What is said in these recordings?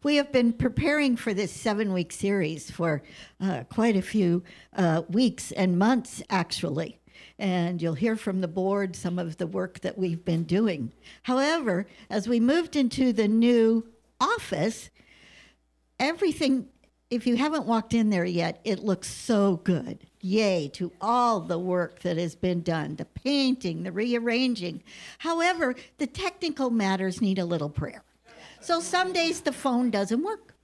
We have been preparing for this 7-week series for quite a few weeks and months, actually. And you'll hear from the board some of the work that we've been doing. However, as we moved into the new office, everything, if you haven't walked in there yet, it looks so good. Yay to all the work that has been done, the painting, the rearranging. However, the technical matters need a little prayer. So some days the phone doesn't work,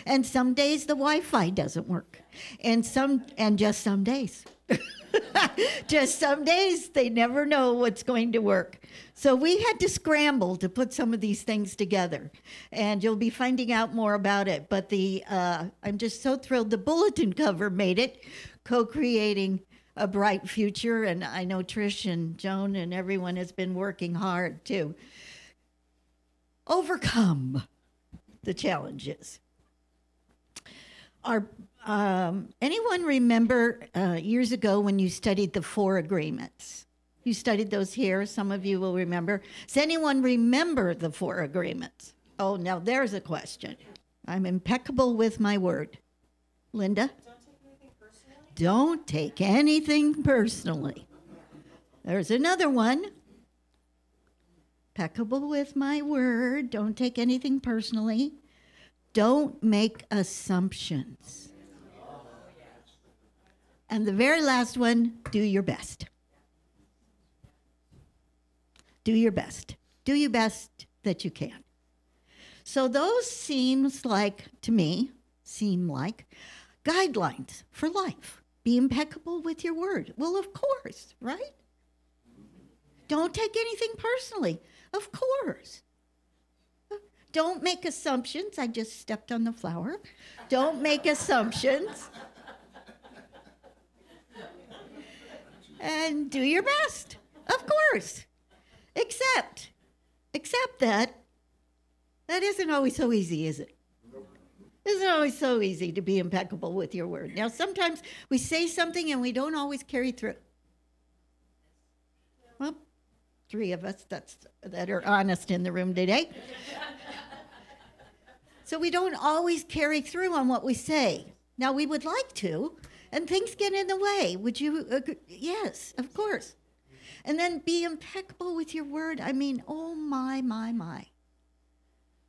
and some days the Wi-Fi doesn't work, and just some days. Just some days they never know what's going to work. So we had to scramble to put some of these things together, and you'll be finding out more about it. But I'm just so thrilled the bulletin cover made it, co-creating a bright future, and I know Trish and Joan and everyone has been working hard to overcome the challenges. Anyone remember years ago when you studied the 4 agreements? You studied those here. Some of you will remember. Does anyone remember the 4 agreements? Oh, now there's a question. I'm impeccable with my word. Linda? Don't take anything personally. There's another one. Impeccable with my word. Don't take anything personally. Don't make assumptions. And the very last one, do your best. Do your best. Do your best that you can. So those seem like guidelines for life. Be impeccable with your word. Well, of course, right? Don't take anything personally. Of course. Don't make assumptions. I just stepped on the flower. Don't make assumptions. And do your best, of course. Except that isn't always so easy, is it? Isn't always so easy to be impeccable with your word. Now, sometimes we say something and we don't always carry through. Well, 3 of us that are honest in the room today. So we don't always carry through on what we say. Now, we would like to, and things get in the way. Would you agree? Yes, of course. And then be impeccable with your word. I mean, oh my.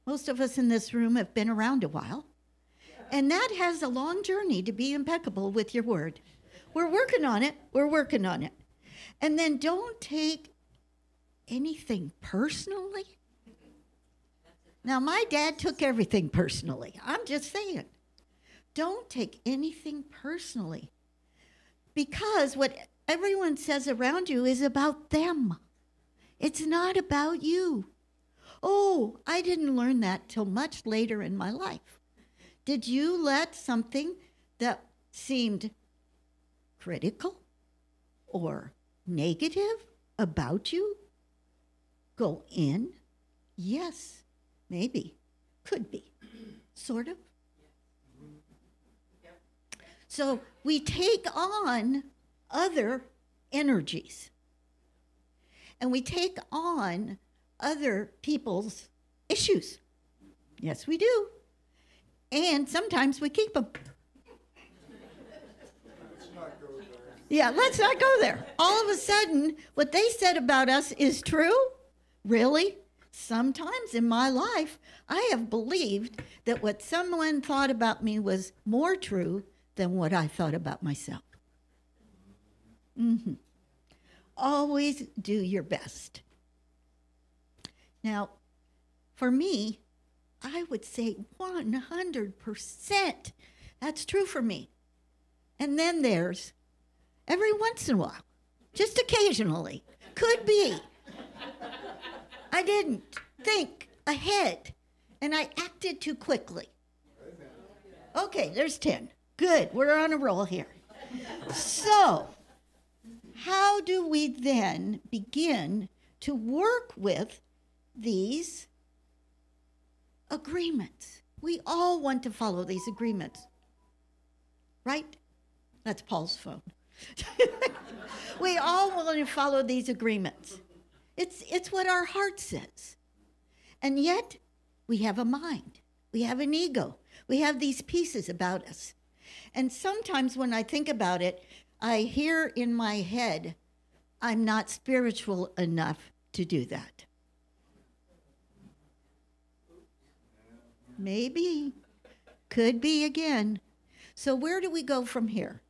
Most of us in this room have been around a while. And that has a long journey to be impeccable with your word. We're working on it. And then don't take anything personally. Now, my dad took everything personally. I'm just saying. Don't take anything personally. Because what everyone says around you is about them. It's not about you. Oh, I didn't learn that till much later in my life. Did you let something that seemed critical or negative about you go in? Yes, maybe, could be, sort of. So we take on other energies, and we take on other people's issues. Yes, we do. And sometimes we keep them. Yeah, let's not go there. All of a sudden, what they said about us is true? Really? Sometimes in my life, I have believed that what someone thought about me was more true than what I thought about myself. Always do your best. Now, for me, I would say 100%. That's true for me. And then there's every once in a while, just occasionally, could be. I didn't think ahead, and I acted too quickly. Okay, there's 10. Good, we're on a roll here. So, how do we then begin to work with these agreements? We all want to follow these agreements, right? That's Paul's phone. We all want to follow these agreements. It's what our heart says. And yet, we have a mind. We have an ego. We have these pieces about us. And sometimes when I think about it, I hear in my head, I'm not spiritual enough to do that. Maybe. Could be again. So where do we go from here?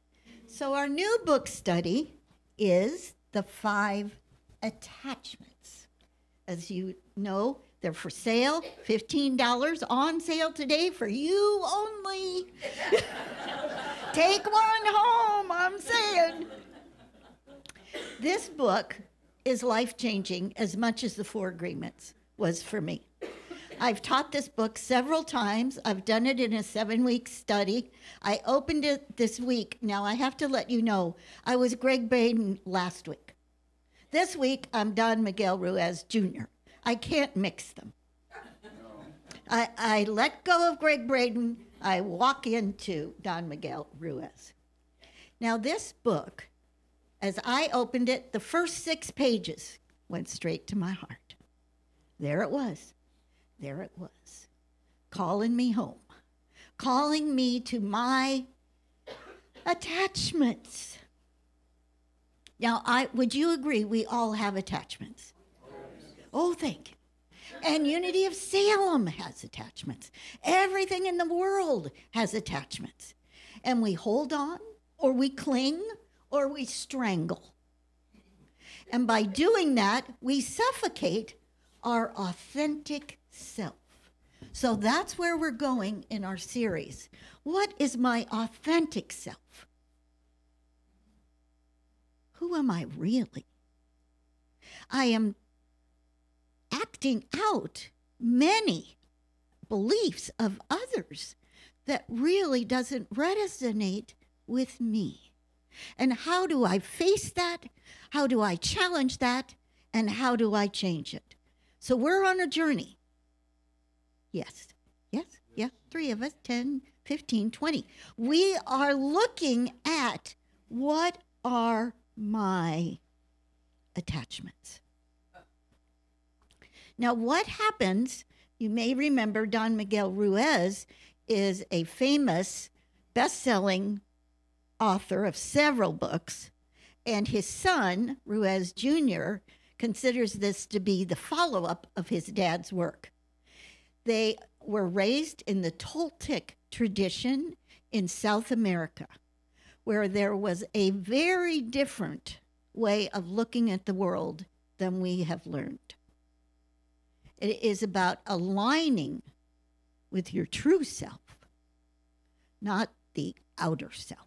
So our new book study is The 5 Attachments. As you know, they're for sale, $15 on sale today for you only. Take one home, I'm saying. This book is life-changing as much as the 4 Agreements was for me. I've taught this book several times. I've done it in a 7-week study. I opened it this week. Now, I have to let you know, I was Greg Braden last week. This week, I'm Don Miguel Ruiz Jr. I can't mix them. I let go of Greg Braden. I walk into Don Miguel Ruiz. Now, this book, as I opened it, the first 6 pages went straight to my heart. There it was. There it was, calling me home, calling me to my attachments. Now, would you agree we all have attachments? Oh, thank you. And Unity of Salem has attachments. Everything in the world has attachments. And we hold on, or we cling, or we strangle. And by doing that, we suffocate our authentic self. So that's where we're going in our series. What is my authentic self? Who am I really? I am acting out many beliefs of others that really doesn't resonate with me. And how do I face that? How do I challenge that? And how do I change it? So we're on a journey. Yes, 3 of us, 10, 15, 20. We are looking at what are my attachments. Now, what happens, you may remember Don Miguel Ruiz is a famous best-selling author of several books, and his son, Ruiz Jr., considers this to be the follow-up of his dad's work. They were raised in the Toltec tradition in South America, where there was a very different way of looking at the world than we have learned. It is about aligning with your true self, not the outer self.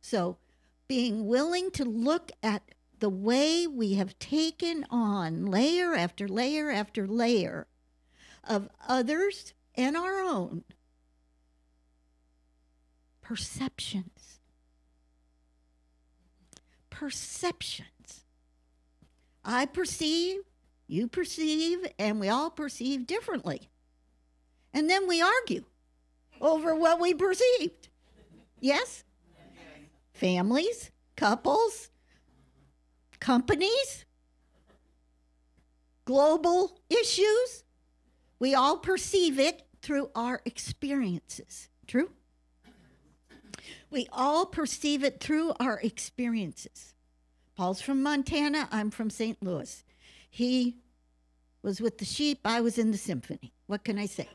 So being willing to look at the way we have taken on layer after layer after layer of others and our own perceptions. Perceptions. I perceive, you perceive, and we all perceive differently. And then we argue over what we perceived. Yes? Families, couples, companies, global issues. We all perceive it through our experiences. True? We all perceive it through our experiences. Paul's from Montana. I'm from St. Louis. He was with the sheep. I was in the symphony. What can I say?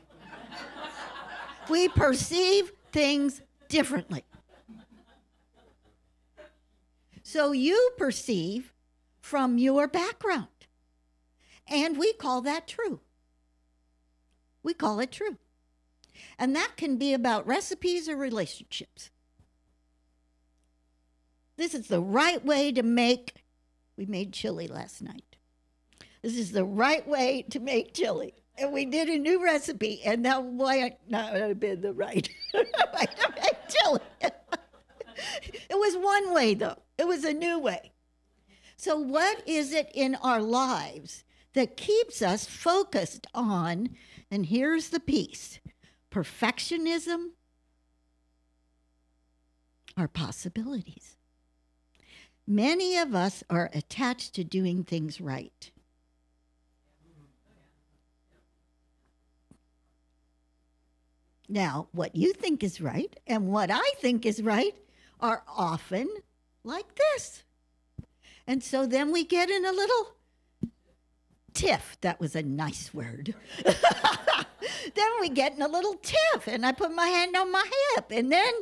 We perceive things differently. So you perceive from your background. And we call that true. We call it true. And that can be about recipes or relationships. This is the right way to make, we made chili last night. This is the right way to make chili. And we did a new recipe, and that might not have been the right way to make chili. It was one way, though. It was a new way. So what is it in our lives that keeps us focused on, and here's the piece, perfectionism, our possibilities? Many of us are attached to doing things right. Now, what you think is right and what I think is right are often like this. And so then we get in a little tiff. That was a nice word. Then we get in a little tiff, and I put my hand on my hip, and then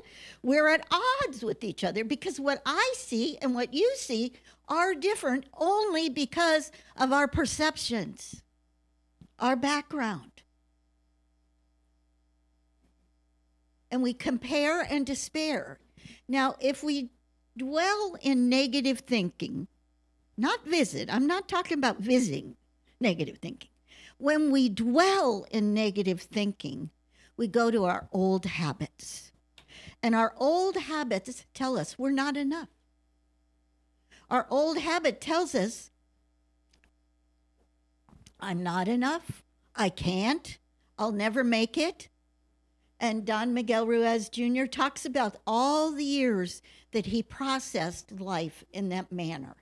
we're at odds with each other because what I see and what you see are different only because of our perceptions, our background. And we compare and despair. Now, if we dwell in negative thinking, not visit, I'm not talking about visiting negative thinking. When we dwell in negative thinking, we go to our old habits. And our old habits tell us we're not enough. Our old habit tells us, I'm not enough, I can't, I'll never make it. And Don Miguel Ruiz Jr. talks about all the years that he processed life in that manner.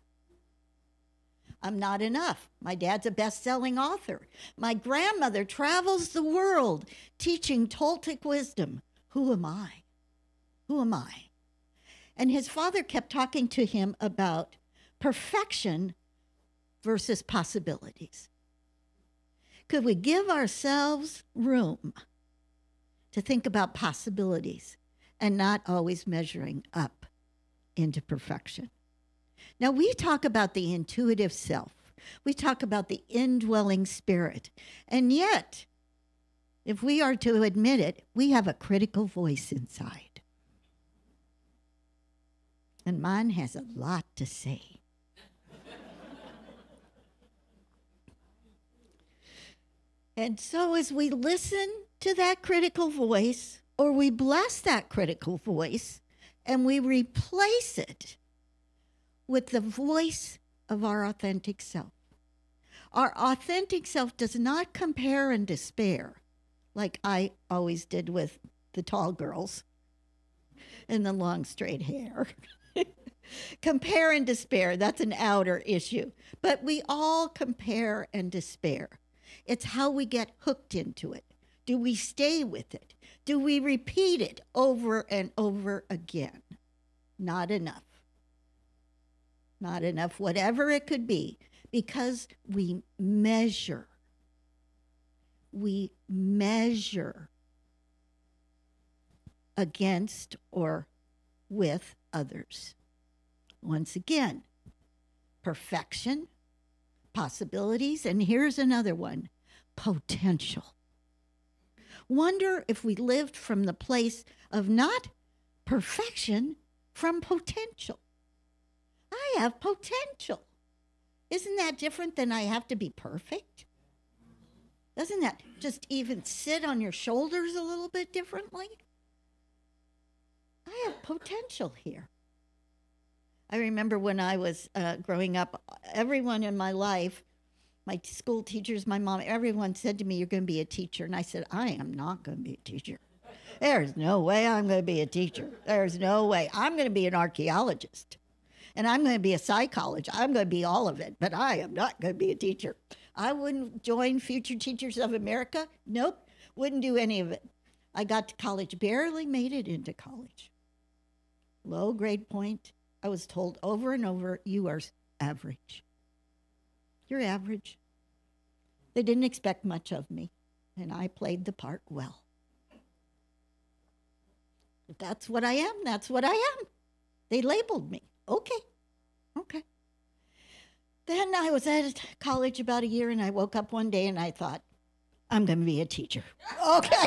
I'm not enough. My dad's a best-selling author. My grandmother travels the world teaching Toltec wisdom. Who am I? Who am I? And his father kept talking to him about perfection versus possibilities. Could we give ourselves room to think about possibilities and not always measuring up into perfection? Now, we talk about the intuitive self. We talk about the indwelling spirit. And yet, if we are to admit it, we have a critical voice inside. And mine has a lot to say. And so as we listen to that critical voice, or we bless that critical voice, and we replace it with the voice of our authentic self. Our authentic self does not compare and despair like I always did with the tall girls and the long straight hair. Compare and despair, that's an outer issue. But we all compare and despair. It's how we get hooked into it. Do we stay with it? Do we repeat it over and over again? Not enough. Not enough, whatever it could be, because we measure. We measure against or with others. Once again, perfection, possibilities, and here's another one, potential. Wonder if we lived from the place of not perfection, from potential. I have potential. Isn't that different than I have to be perfect? Doesn't that just even sit on your shoulders a little bit differently? I have potential here. I remember when I was growing up, everyone in my life, my school teachers, my mom, everyone said to me, you're going to be a teacher. And I said, I am not going to be a teacher. There's no way I'm going to be a teacher. There's no way. I'm going to be an archaeologist. And I'm going to be a psychologist. I'm going to be all of it. But I am not going to be a teacher. I wouldn't join Future Teachers of America. Nope. Wouldn't do any of it. I got to college, barely made it into college. Low grade point. I was told over and over, you are average. You're average. They didn't expect much of me, and I played the part well. If that's what I am, that's what I am. They labeled me. Okay. Then I was at college about a year, and I woke up one day and I thought, I'm going to be a teacher. Okay.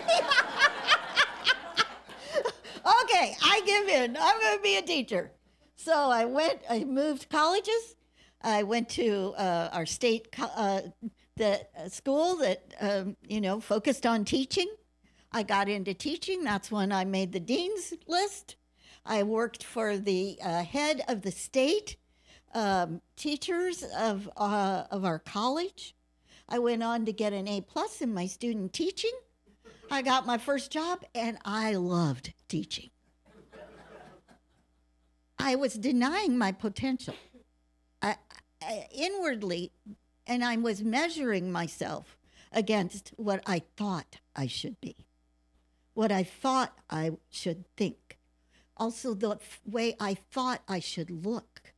Okay, I give in. I'm going to be a teacher. So I moved colleges. I went to our state school that, focused on teaching. I got into teaching. That's when I made the dean's list. I worked for the head of the state teachers of our college. I went on to get an A+ in my student teaching. I got my first job, and I loved teaching. I was denying my potential inwardly, and I was measuring myself against what I thought I should be. what I thought I should think, also the way I thought I should look.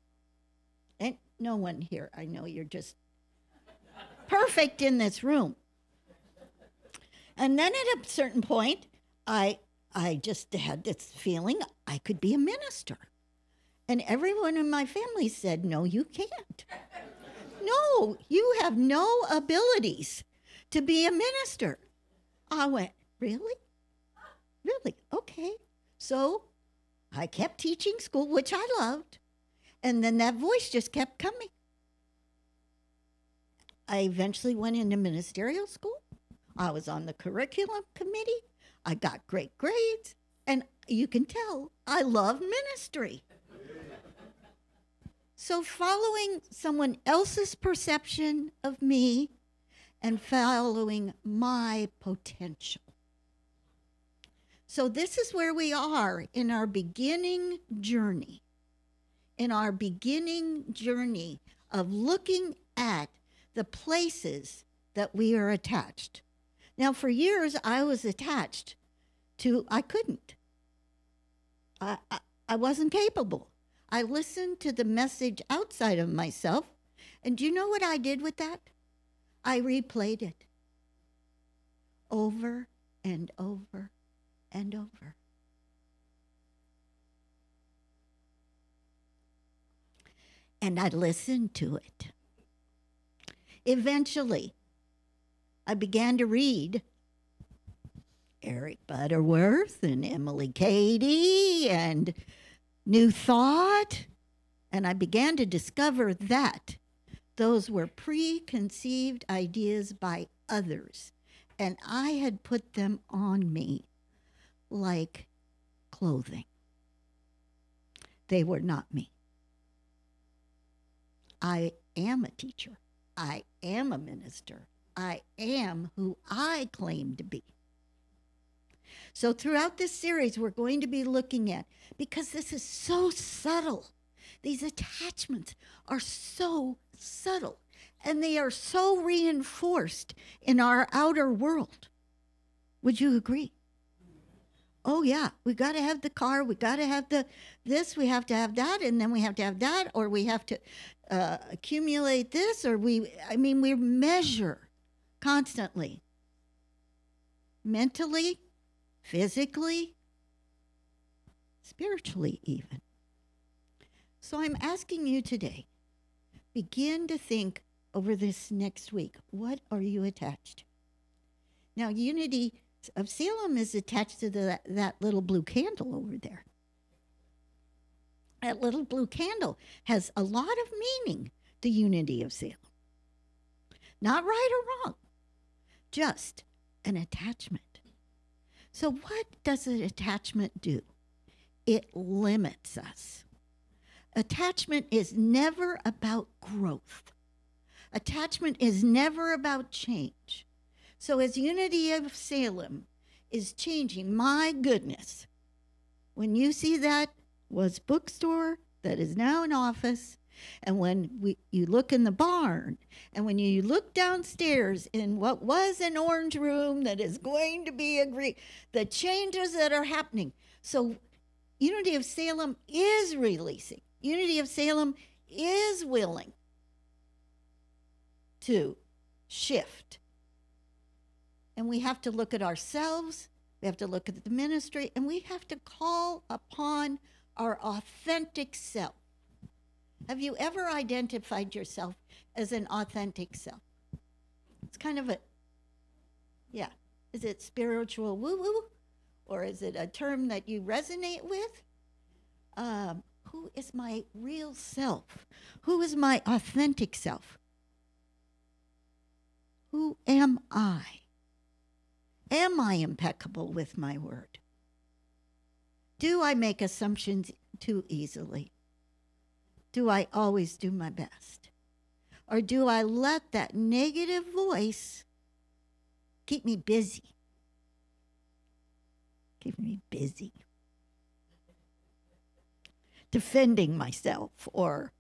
And no one here, I know you're just perfect in this room. And then at a certain point, I just had this feeling I could be a minister. And everyone in my family said, no, you can't. No, you have no abilities to be a minister. I went, really? Really? Okay. So I kept teaching school, which I loved. And then that voice just kept coming. I eventually went into ministerial school. I was on the curriculum committee. I got great grades. And you can tell I love ministry. So following someone else's perception of me and following my potential. So this is where we are in our beginning journey. In our beginning journey of looking at the places that we are attached. Now, for years, I was attached to, I couldn't. I wasn't capable. I listened to the message outside of myself, and do you know what I did with that? I replayed it over and over and over. And I listened to it. Eventually, I began to read Eric Butterworth and Emily Cady and New Thought, and I began to discover that those were preconceived ideas by others, and I had put them on me like clothing. They were not me. I am a teacher. I am a minister. I am who I claim to be. So throughout this series, we're going to be looking at, because this is so subtle, these attachments are so subtle, and they are so reinforced in our outer world. Would you agree? Oh, yeah, we got to have the car, we got to have this, we have to have that, and then we have to have that, or we have to accumulate this, or we measure constantly, mentally, physically, spiritually even. So I'm asking you today, begin to think over this next week, what are you attached to? Now, Unity of Salem is attached to that little blue candle over there. That little blue candle has a lot of meaning, the Unity of Salem. Not right or wrong, just an attachment. So what does an attachment do? It limits us. Attachment is never about growth. Attachment is never about change. So as Unity of Salem is changing, my goodness, when you see that was bookstore that is now an office, and when you look in the barn, and when you look downstairs in what was an orange room that is going to be a green, the changes that are happening. So Unity of Salem is releasing. Unity of Salem is willing to shift. And we have to look at ourselves, we have to look at the ministry, and we have to call upon our authentic self. Have you ever identified yourself as an authentic self? It's kind of is it spiritual woo-woo? Or is it a term that you resonate with? Who is my real self? Who is my authentic self? Who am I? Am I impeccable with my word? Do I make assumptions too easily? Do I always do my best? Or do I let that negative voice keep me busy? Keep me busy. Defending myself or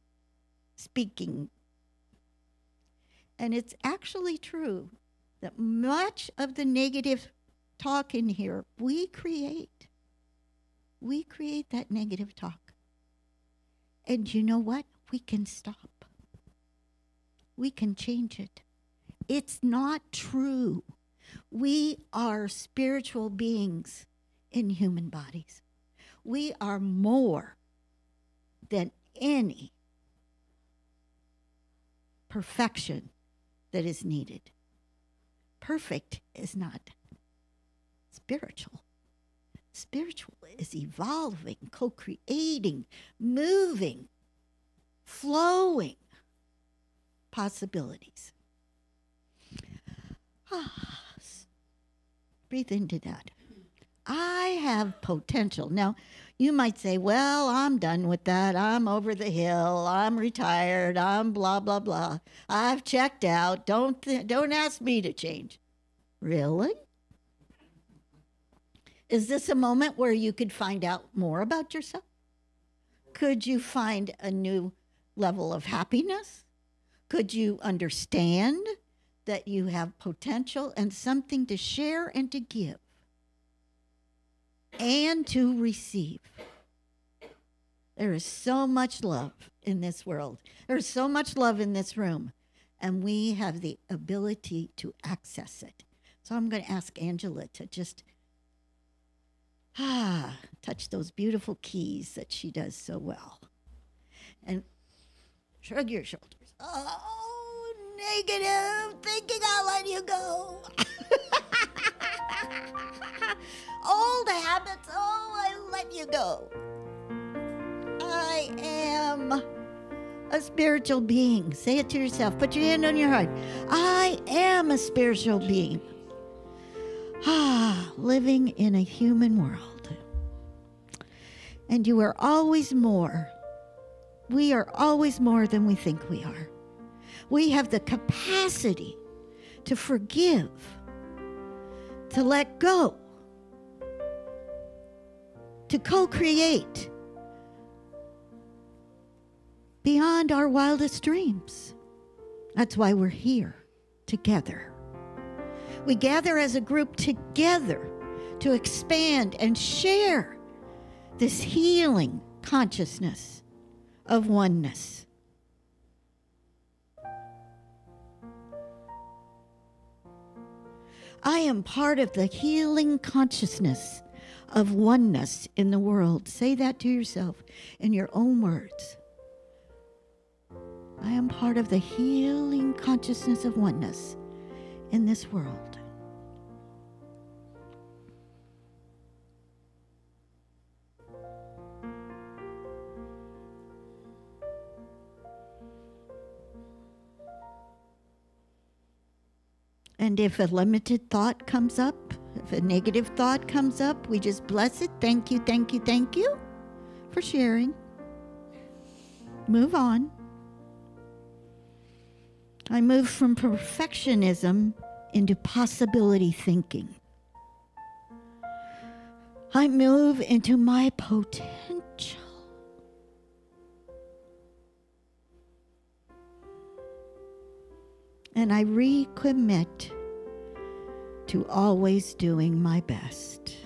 speaking. And it's actually true that much of the negative talk in here, we create that negative talk. And you know what? We can stop. We can change it. It's not true. We are spiritual beings in human bodies. We are more than any perfection that is needed. Perfect is not spiritual. Spiritual is evolving, co-creating, moving, flowing possibilities. Breathe into that. I have potential. Now, you might say, well, I'm done with that. I'm over the hill. I'm retired. I'm blah, blah, blah. I've checked out. Don't ask me to change. Really? Is this a moment where you could find out more about yourself? Could you find a new level of happiness? Could you understand that you have potential and something to share and to give and to receive? There is so much love in this world. There's so much love in this room, and we have the ability to access it. So I'm going to ask Angela to just touch those beautiful keys that she does so well. And shrug your shoulders. Oh, negative thinking, I'll let you go. Old habits, I let you go. I am a spiritual being. Say it to yourself. Put your hand on your heart. I am a spiritual being. Living in a human world. And you are always more. We are always more than we think we are. We have the capacity to forgive, to let go, to co-create beyond our wildest dreams. That's why we're here together. We gather as a group together to expand and share this healing consciousness of oneness. I am part of the healing consciousness of oneness in the world. Say that to yourself in your own words. I am part of the healing consciousness of oneness in this world. And if a limited thought comes up, if a negative thought comes up, we just bless it. Thank you, thank you, thank you for sharing. Move on. I move from perfectionism into possibility thinking. I move into my potential. And I recommit to always doing my best.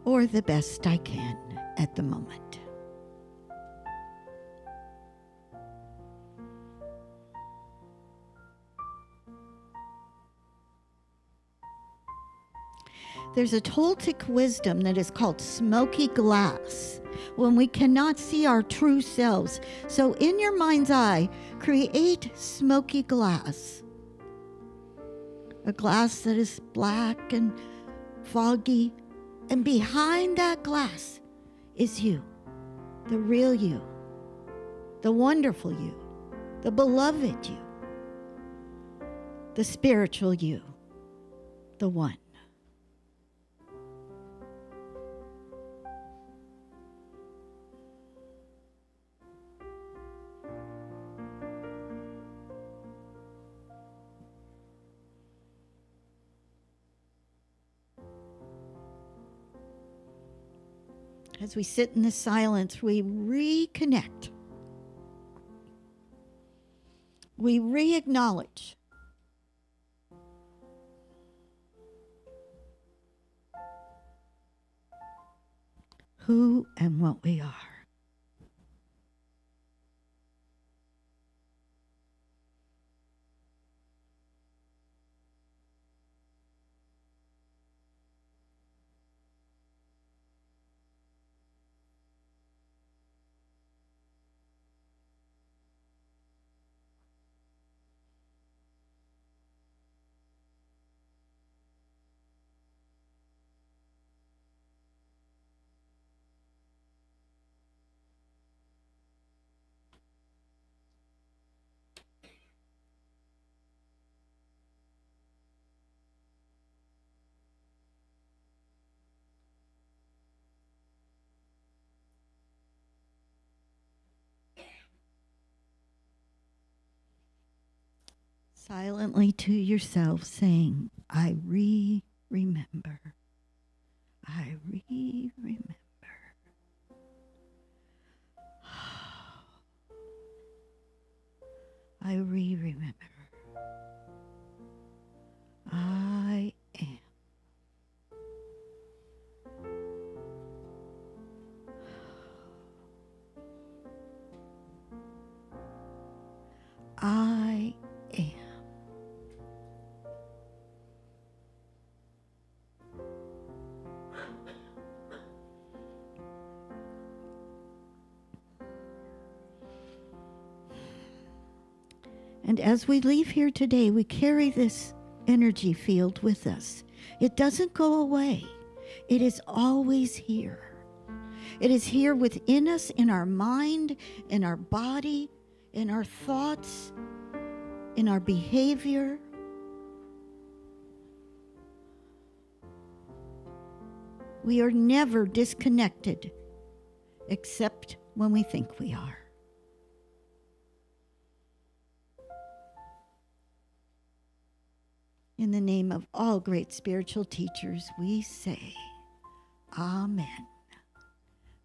Or the best I can at the moment. There's a Toltec wisdom that is called smoky glass, when we cannot see our true selves. So in your mind's eye, create smoky glass. A glass that is black and foggy. And behind that glass is you, the real you, the wonderful you, the beloved you, the spiritual you, the one. As we sit in the silence, we reconnect we re-acknowledge who and what we are. Silently to yourself saying, I remember. I remember. I remember. I am. I am. And as we leave here today, we carry this energy field with us. It doesn't go away. It is always here. It is here within us, in our mind, in our body, in our thoughts, in our behavior. We are never disconnected, except when we think we are. In the name of all great spiritual teachers, we say, Amen.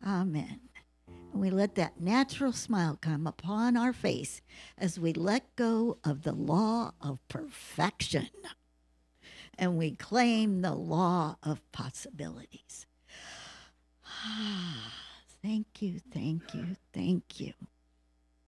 Amen. And we let that natural smile come upon our face as we let go of the law of perfection and we claim the law of possibilities. Thank you, thank you, thank you.